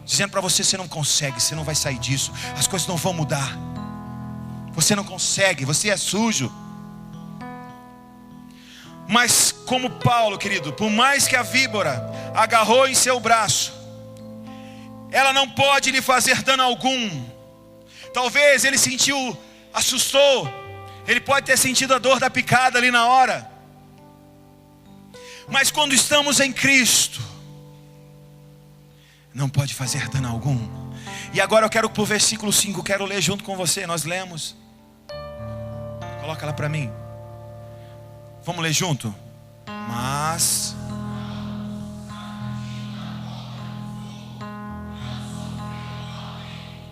dizendo para você: você não consegue, você não vai sair disso, as coisas não vão mudar, você não consegue, você é sujo. Mas como Paulo, querido, por mais que a víbora agarrou em seu braço, ela não pode lhe fazer dano algum. Talvez ele assustou, ele pode ter sentido a dor da picada ali na hora. Mas quando estamos em Cristo, não pode fazer dano algum. E agora eu quero para o versículo 5, quero ler junto com você. Nós lemos. Coloca lá para mim. Vamos ler junto? Mas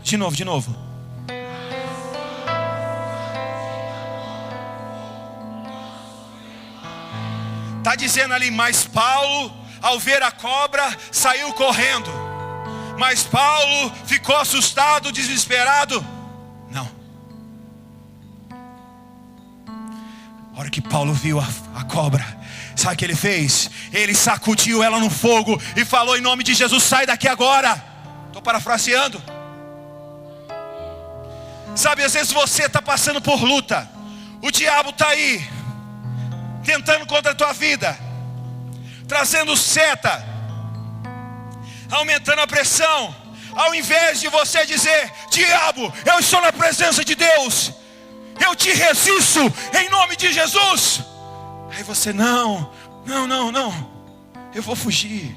de novo. Está dizendo ali: mas Paulo, ao ver a cobra, saiu correndo. Mas Paulo ficou assustado, desesperado? Não. A hora que Paulo viu a cobra, sabe o que ele fez? Ele sacudiu ela no fogo e falou: em nome de Jesus, sai daqui agora. Estou parafraseando. Sabe, às vezes você está passando por luta, o diabo está aí tentando contra a tua vida, trazendo seta, aumentando a pressão. Ao invés de você dizer: diabo, eu estou na presença de Deus, eu te resisto em nome de Jesus. Aí você: não, eu vou fugir.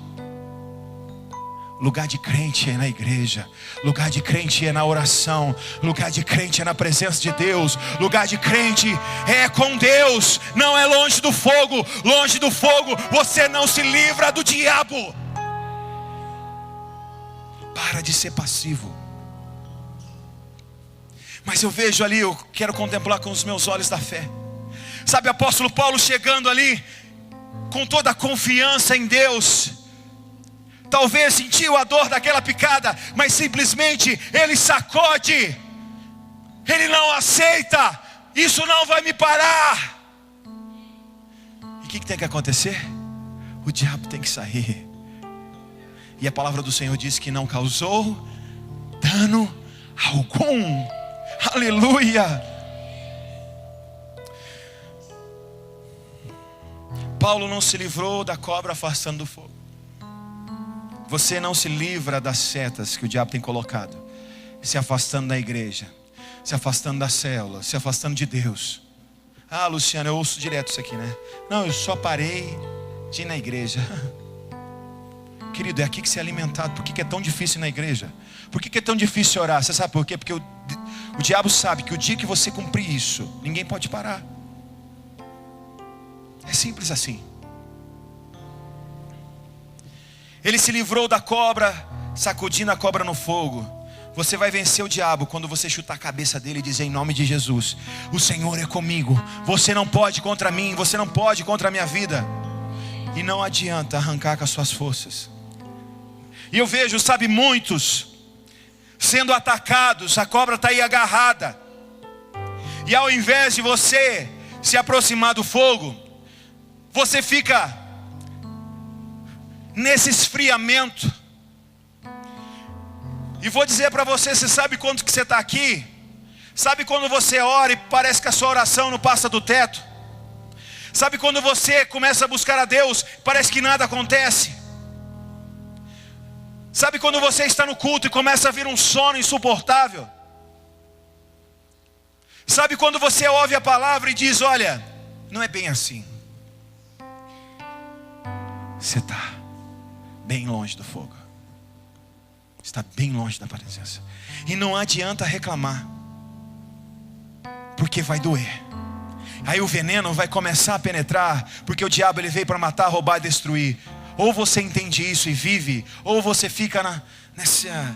Lugar de crente é na igreja. Lugar de crente é na oração. Lugar de crente é na presença de Deus. Lugar de crente é com Deus. Não é longe do fogo. Longe do fogo você não se livra do diabo. Para de ser passivo. Mas eu vejo ali, eu quero contemplar com os meus olhos da fé. Sabe, apóstolo Paulo chegando ali com toda a confiança em Deus. Talvez sentiu a dor daquela picada, mas simplesmente ele sacode. Ele não aceita. Isso não vai me parar. E o que tem que acontecer? O diabo tem que sair. E a palavra do Senhor diz que não causou dano algum. Aleluia. Paulo não se livrou da cobra afastando do fogo. Você não se livra das setas que o diabo tem colocado, se afastando da igreja, se afastando da célula, se afastando de Deus. Ah, Luciano, eu ouço direto isso aqui, né? Não, eu só parei de ir na igreja. Querido, é aqui que você é alimentado. Por que é tão difícil ir na igreja? Por que é tão difícil orar? Você sabe por quê? Porque o diabo sabe que o dia que você cumprir isso, ninguém pode parar. É simples assim. Ele se livrou da cobra, sacudindo a cobra no fogo. Você vai vencer o diabo quando você chutar a cabeça dele e dizer: em nome de Jesus, o Senhor é comigo. Você não pode contra mim, você não pode contra a minha vida. E não adianta arrancar com as suas forças. E eu vejo, sabe, muitos sendo atacados. A cobra está aí agarrada. E ao invés de você se aproximar do fogo, você fica nesse esfriamento. E vou dizer para você, você sabe quando que você está aqui? Sabe quando você ora e parece que a sua oração não passa do teto? Sabe quando você começa a buscar a Deus, parece que nada acontece? Sabe quando você está no culto e começa a vir um sono insuportável? Sabe quando você ouve a palavra e diz: olha, não é bem assim. Você está bem longe do fogo. Está bem longe da presença. E não adianta reclamar, porque vai doer. Aí o veneno vai começar a penetrar, porque o diabo ele veio para matar, roubar e destruir. Ou você entende isso e vive, ou você fica nessa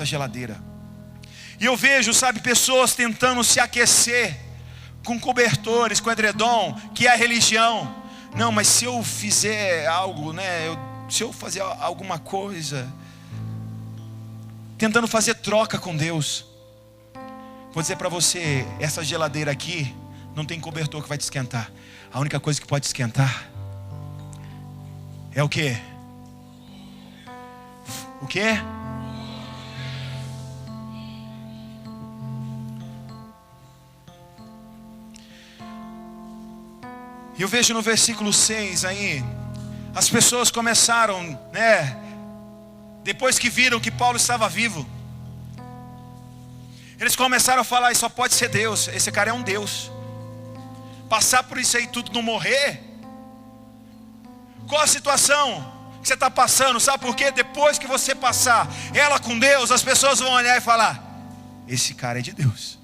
geladeira. E eu vejo, sabe, pessoas tentando se aquecer com cobertores, com edredom, que é a religião. Não, mas se eu fizer algo, se eu fazer alguma coisa, tentando fazer troca com Deus. Vou dizer para você, essa geladeira aqui não tem cobertor que vai te esquentar. A única coisa que pode te esquentar é o quê? O quê? E eu vejo no versículo 6 aí, as pessoas começaram, depois que viram que Paulo estava vivo, eles começaram a falar: isso só pode ser Deus, esse cara é um Deus. Passar por isso aí tudo, não morrer. Qual a situação que você está passando? Sabe por quê? Depois que você passar ela com Deus, as pessoas vão olhar e falar: esse cara é de Deus.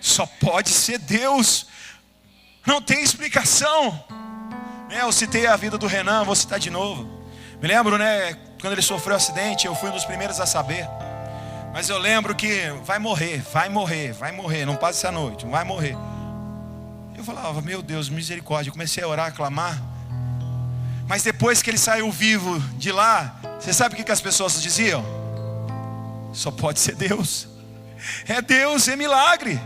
Só pode ser Deus. Não tem explicação. Eu citei a vida do Renan, vou citar de novo. Me lembro, quando ele sofreu um acidente, eu fui um dos primeiros a saber. Mas eu lembro que vai morrer, não passa essa noite, vai morrer. Eu falava: meu Deus, misericórdia. Eu comecei a orar, a clamar. Mas depois que ele saiu vivo de lá, você sabe o que as pessoas diziam? Só pode ser Deus. É Deus, é milagre.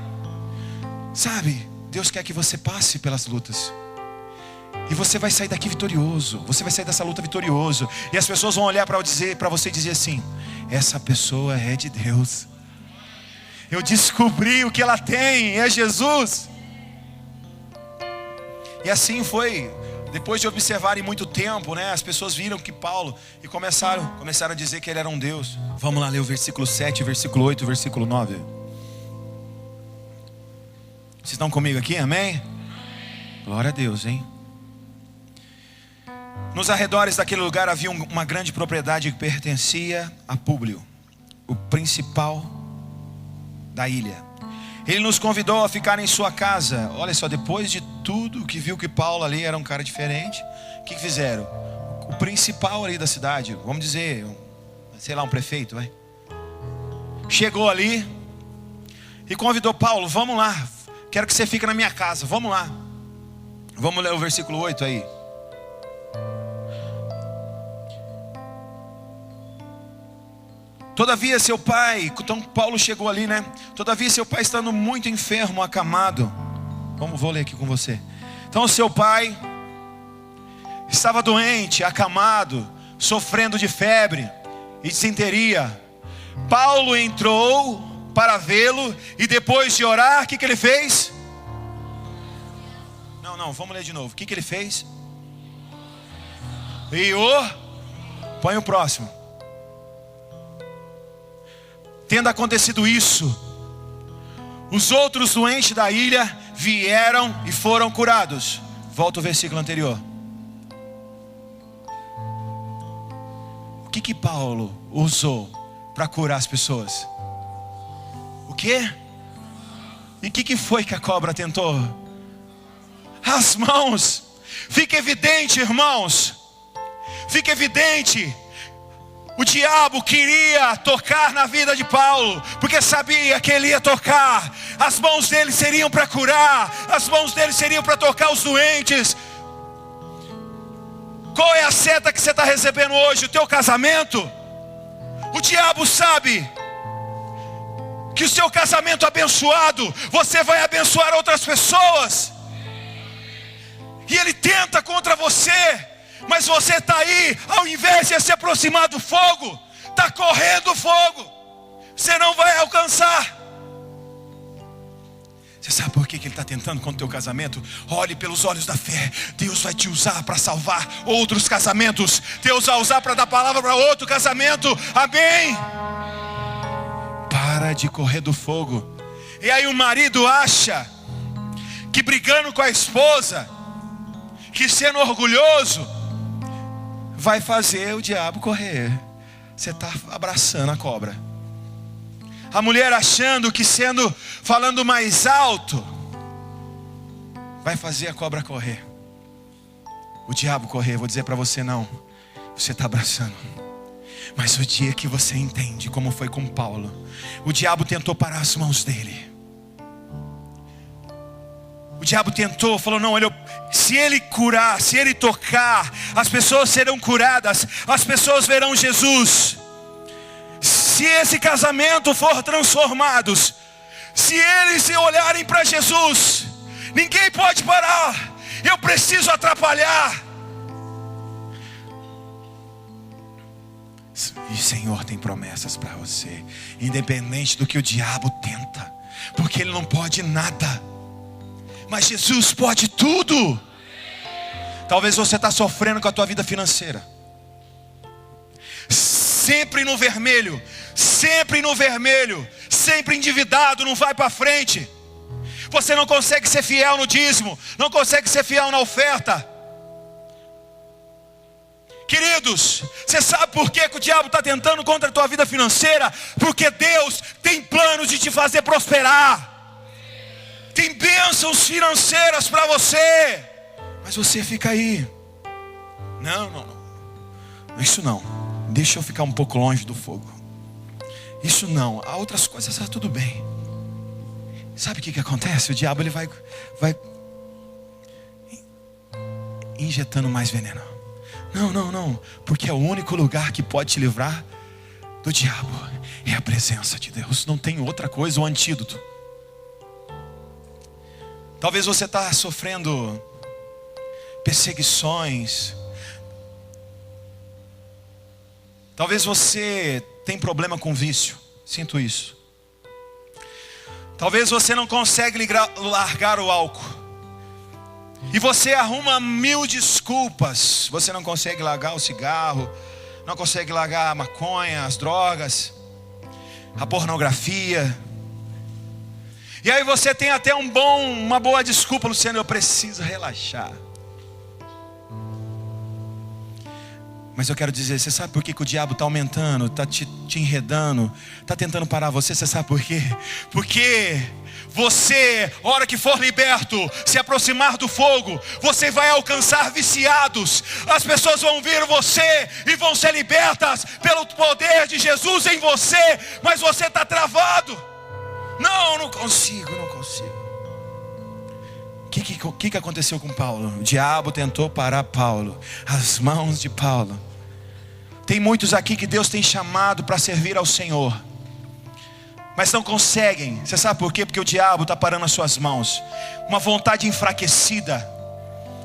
Sabe, Deus quer que você passe pelas lutas. E você vai sair daqui vitorioso. Você vai sair dessa luta vitorioso. E as pessoas vão olhar para você e dizer assim: essa pessoa é de Deus. Eu descobri o que ela tem, é Jesus. E assim foi. Depois de observarem muito tempo, né, as pessoas viram que Paulo e começaram a dizer que ele era um Deus. Vamos lá ler o versículo 7, versículo 8, versículo 9. Vocês estão comigo aqui? Amém? Glória a Deus, hein? Nos arredores daquele lugar havia uma grande propriedade que pertencia a Públio, o principal da ilha. Ele nos convidou a ficar em sua casa. Olha só, depois de tudo que viu que Paulo ali era um cara diferente, o que fizeram? O principal ali da cidade, vamos dizer, sei lá, um prefeito, vai, chegou ali e convidou Paulo: vamos lá, quero que você fique na minha casa, vamos lá. Vamos ler o versículo 8 aí. Todavia seu pai, então Paulo chegou ali, né? Todavia seu pai, estando muito enfermo, acamado. Vou ler aqui com você. Então seu pai estava doente, acamado, sofrendo de febre e disenteria. Paulo entrou para vê-lo e depois de orar, o que ele fez? Não, vamos ler de novo. O que ele fez? Põe o próximo. Tendo acontecido isso, os outros doentes da ilha vieram e foram curados. Volta o versículo anterior. O que Paulo usou para curar as pessoas? O quê? E o que foi que a cobra tentou? As mãos. Fica evidente, irmãos. Fica evidente. O diabo queria tocar na vida de Paulo, porque sabia que ele ia tocar. As mãos dele seriam para curar, as mãos dele seriam para tocar os doentes. Qual é a seta que você está recebendo hoje? O teu casamento? O diabo sabe que o seu casamento abençoado, você vai abençoar outras pessoas. E ele tenta contra você. Mas você está aí, ao invés de se aproximar do fogo, está correndo fogo. Você não vai alcançar. Você sabe por que ele está tentando contra o teu casamento? Olhe pelos olhos da fé. Deus vai te usar para salvar outros casamentos. Deus vai usar para dar palavra para outro casamento. Amém? Para de correr do fogo. E aí o marido acha que brigando com a esposa, que sendo orgulhoso, vai fazer o diabo correr. Você está abraçando a cobra. A mulher achando que falando mais alto, vai fazer a cobra correr. O diabo correr. Vou dizer para você: não, você está abraçando. Mas o dia que você entende, como foi com Paulo, o diabo tentou parar as mãos dele. O diabo tentou, falou: não, se ele curar, se ele tocar, as pessoas serão curadas, as pessoas verão Jesus. Se esse casamento for transformado, se eles se olharem para Jesus, ninguém pode parar. Eu preciso atrapalhar. E o Senhor tem promessas para você, independente do que o diabo tenta, porque ele não pode nada. Mas Jesus pode tudo. Talvez você está sofrendo com a tua vida financeira, sempre no vermelho, sempre no vermelho, sempre endividado, não vai para frente. Você não consegue ser fiel no dízimo, não consegue ser fiel na oferta. Queridos, você sabe por que o diabo está tentando contra a tua vida financeira? Porque Deus tem planos de te fazer prosperar. Tem bênçãos financeiras para você. Mas você fica aí: não, isso não, deixa eu ficar um pouco longe do fogo. Isso não, há outras coisas, está tudo bem. Sabe o que acontece? O diabo ele vai injetando mais veneno. Não, porque é o único lugar que pode te livrar do diabo, é a presença de Deus. Não tem outra coisa, o antídoto. Talvez você está sofrendo perseguições. Talvez você tem problema com vício. Sinto isso. Talvez você não consegue largar o álcool. E você arruma 1000 desculpas. Você não consegue largar o cigarro, não consegue largar a maconha, as drogas, a pornografia. E aí você tem até uma boa desculpa, Luciano, eu preciso relaxar. Mas eu quero dizer, você sabe por que o diabo está aumentando, está te enredando, está tentando parar você? Você sabe por quê? Porque você, hora que for liberto, se aproximar do fogo, você vai alcançar viciados. As pessoas vão vir você e vão ser libertas pelo poder de Jesus em você. Mas você está travado. Não consigo. O que aconteceu com Paulo? O diabo tentou parar Paulo, as mãos de Paulo. Tem muitos aqui que Deus tem chamado para servir ao Senhor, mas não conseguem. Você sabe por quê? Porque o diabo está parando as suas mãos. Uma vontade enfraquecida,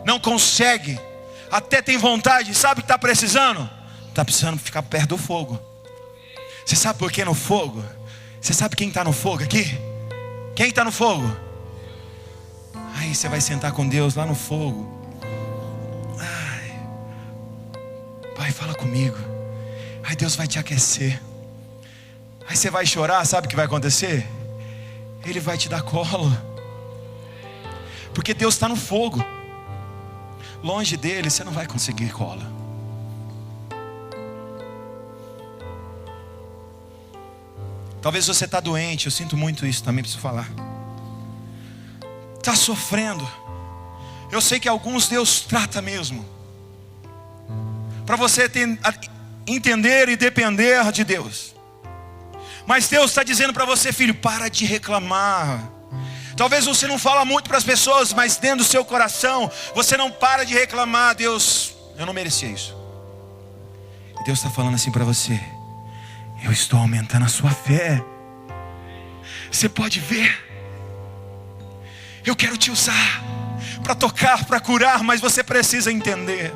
não consegue. Até tem vontade, sabe o que está precisando? Está precisando ficar perto do fogo. Você sabe por que no fogo? Você sabe quem está no fogo aqui? Quem está no fogo? Aí você vai sentar com Deus lá no fogo. Ai, Pai, fala comigo. Aí Deus vai te aquecer. Aí você vai chorar, sabe o que vai acontecer? Ele vai te dar colo. Porque Deus está no fogo. Longe dele você não vai conseguir colo. Talvez você está doente, eu sinto muito isso, também preciso falar. Está sofrendo. Eu sei que alguns Deus trata mesmo, para você entender e depender de Deus. Mas Deus está dizendo para você, filho, para de reclamar. Talvez você não fala muito para as pessoas, mas dentro do seu coração você não para de reclamar. Deus, eu não merecia isso. E Deus está falando assim para você: eu estou aumentando a sua fé. Você pode ver. Eu quero te usar para tocar, para curar, mas você precisa entender.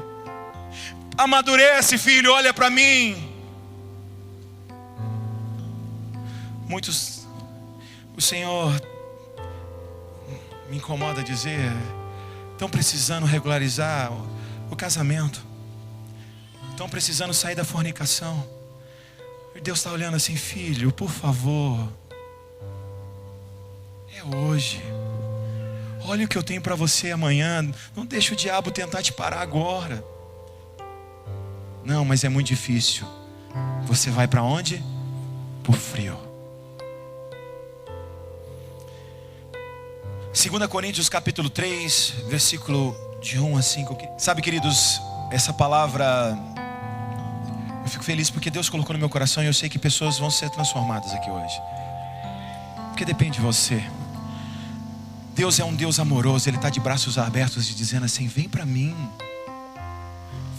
Amadurece, filho, olha para mim. Muitos, o Senhor me incomoda dizer, estão precisando regularizar o casamento, estão precisando sair da fornicação. E Deus está olhando assim, filho, por favor, é hoje. Olha o que eu tenho para você amanhã. Não deixa o diabo tentar te parar agora. Não, mas é muito difícil. Você vai para onde? Por frio. 2 Coríntios capítulo 3, versículo de 1 a 5. Sabe, queridos, essa palavra, eu fico feliz porque Deus colocou no meu coração. E eu sei que pessoas vão ser transformadas aqui hoje, porque depende de você. Deus é um Deus amoroso. Ele está de braços abertos e dizendo assim, vem para mim.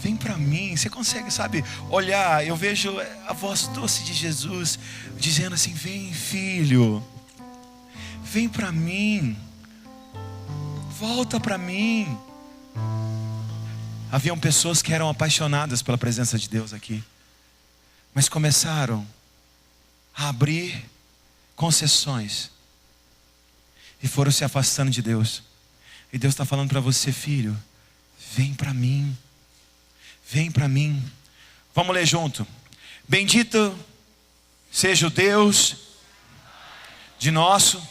Vem para mim. Você consegue, sabe, olhar. Eu vejo a voz doce de Jesus dizendo assim, vem, filho, vem para mim, volta para mim. Haviam pessoas que eram apaixonadas pela presença de Deus aqui, mas começaram a abrir concessões e foram se afastando de Deus. E Deus está falando para você, filho, vem para mim. Vem para mim. Vamos ler junto. Bendito seja o Deus de nosso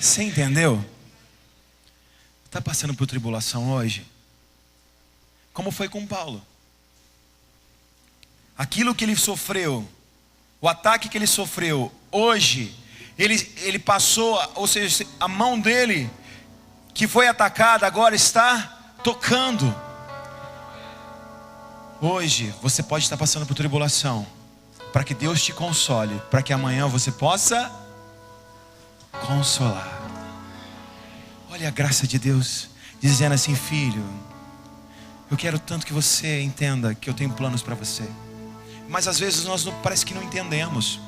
Você entendeu? Está passando por tribulação hoje? Como foi com Paulo? Aquilo que ele sofreu, o ataque que ele sofreu, hoje, ele passou, ou seja, a mão dele, que foi atacada, agora está tocando. Hoje, você pode estar passando por tribulação, para que Deus te console, para que amanhã você possa consolar. Olha a graça de Deus, dizendo assim: filho, eu quero tanto que você entenda que eu tenho planos para você. Mas às vezes nós parece que não entendemos.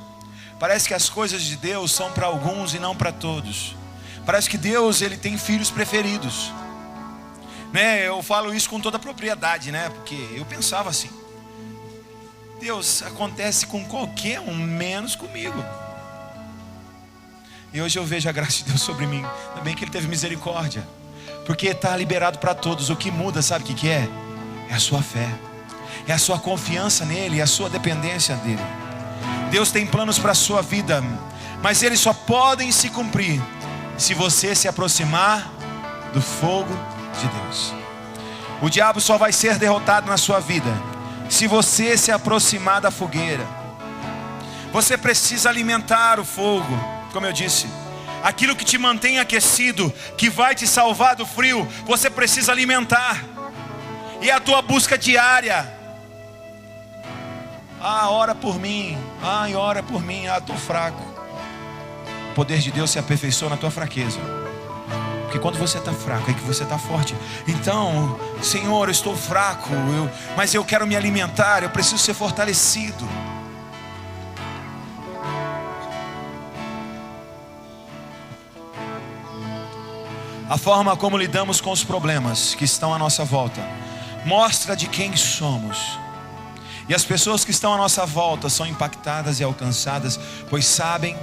Parece que as coisas de Deus são para alguns e não para todos. Parece que Deus, Ele tem filhos preferidos, né? Eu falo isso com toda a propriedade, né? Porque eu pensava assim: Deus, acontece com qualquer um, menos comigo. E hoje eu vejo a graça de Deus sobre mim. Ainda bem que Ele teve misericórdia, porque está liberado para todos. O que muda, sabe o que é? É a sua fé, é a sua confiança nele, é a sua dependência dele. Deus tem planos para a sua vida, mas eles só podem se cumprir se você se aproximar do fogo de Deus. O diabo só vai ser derrotado na sua vida se você se aproximar da fogueira. Você precisa alimentar o fogo. Como eu disse, aquilo que te mantém aquecido, que vai te salvar do frio, você precisa alimentar. E a tua busca diária. Ora por mim. Ora por mim. Estou fraco. O poder de Deus se aperfeiçoa na tua fraqueza. Porque quando você está fraco, é que você está forte. Então, Senhor, eu estou fraco, mas eu quero me alimentar, eu preciso ser fortalecido. A forma como lidamos com os problemas que estão à nossa volta mostra de quem somos. E as pessoas que estão à nossa volta são impactadas e alcançadas, pois sabem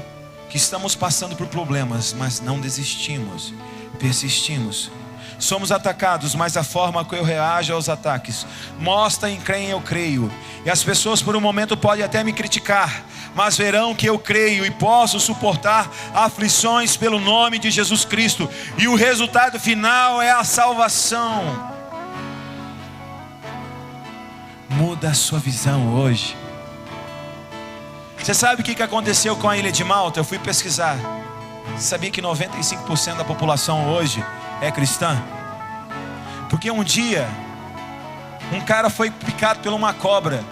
que estamos passando por problemas, mas não desistimos, persistimos. Somos atacados, mas a forma que eu reajo aos ataques mostra em quem eu creio. E as pessoas por um momento podem até me criticar, mas verão que eu creio e posso suportar aflições pelo nome de Jesus Cristo. E o resultado final é a salvação. Muda a sua visão hoje. Você sabe o que aconteceu com a ilha de Malta? Eu fui pesquisar. Você sabia que 95% da população hoje é cristã? Porque um dia um cara foi picado por uma cobra,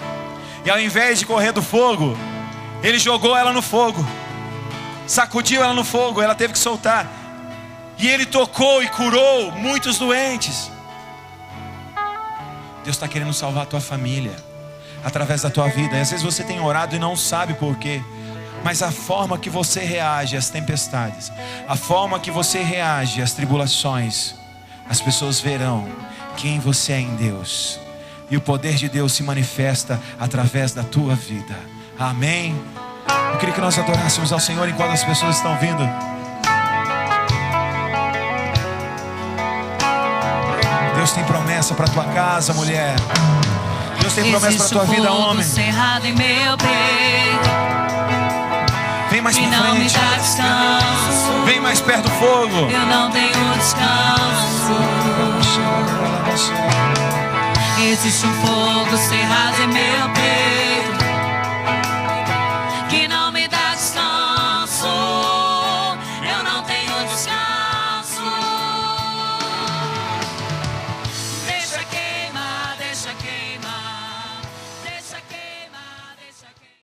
e ao invés de correr do fogo, ele jogou ela no fogo, sacudiu ela no fogo, ela teve que soltar. E ele tocou e curou muitos doentes. Deus está querendo salvar a tua família através da tua vida. E às vezes você tem orado e não sabe por quê. Mas a forma que você reage às tempestades, a forma que você reage às tribulações, as pessoas verão quem você é em Deus. E o poder de Deus se manifesta através da tua vida. Amém? Eu queria que nós adorássemos ao Senhor enquanto as pessoas estão vindo. Deus tem promessa para a tua casa, mulher. Deus tem promessa para a tua vida, homem. Vem mais para frente. Vem mais perto do fogo. Eu não tenho descanso. Existe um fogo cerrado em meu peito.